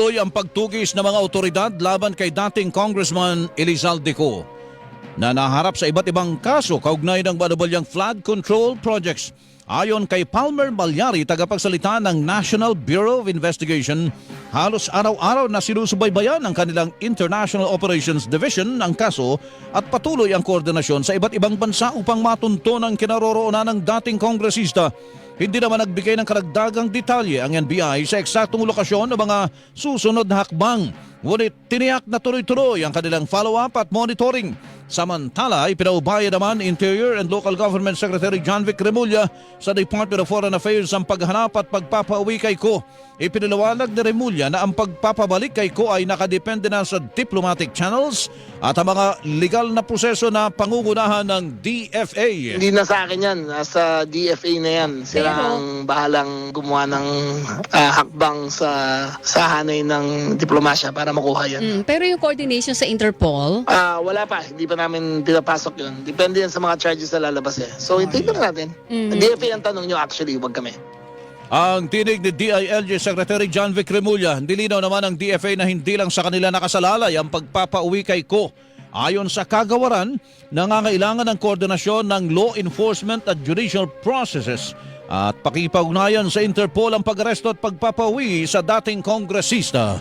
Patuloy ang pagtugis ng mga otoridad laban kay dating Congressman Elizalde Co na naharap sa iba't ibang kaso kaugnay ng manubalyang flood control projects. Ayon kay Palmer Malyari, tagapagsalita ng National Bureau of Investigation, halos araw-araw na sinusubaybayan ng kanilang International Operations Division ang kaso at patuloy ang koordinasyon sa iba't ibang bansa upang matunto ng kinaroroonan ng dating kongresista. Hindi naman nagbigay ng karagdagang detalye ang NBI sa eksaktong lokasyon ng mga susunod na hakbang. Ngunit tiniyak na tuloy-tuloy ang kanilang follow-up at monitoring. Samantala, ipinaubaya naman Interior and Local Government Secretary John Vic Remulla sa Department of Foreign Affairs ang paghanap at pagpapauwi kay Co. Ipinaliwanag ni Remulla na ang pagpapabalik kay Co ay nakadepende na sa diplomatic channels at ang mga legal na proseso na pangungunahan ng DFA. Hindi na sa akin yan. Nasa DFA na yan. Sila ang bahalang gumawa ng hakbang sa hanay ng diplomasya para makuha yan. Pero yung coordination sa Interpol, Wala pa. Hindi pa namin pinapasok yun. Depende yan sa mga charges na lalabas eh. So, ititin natin. DFA ang tanong nyo actually, huwag kami. Ang tinig ni DILG Secretary John Vic Remulla, nilinaw naman ng DFA na hindi lang sa kanila nakasalalay ang pagpapauwi kay Co. Ayon sa kagawaran, nangangailangan ng koordinasyon ng law enforcement at judicial processes at pakipag-ugnayan sa Interpol ang pag-aresto at pagpapauwi sa dating kongresista.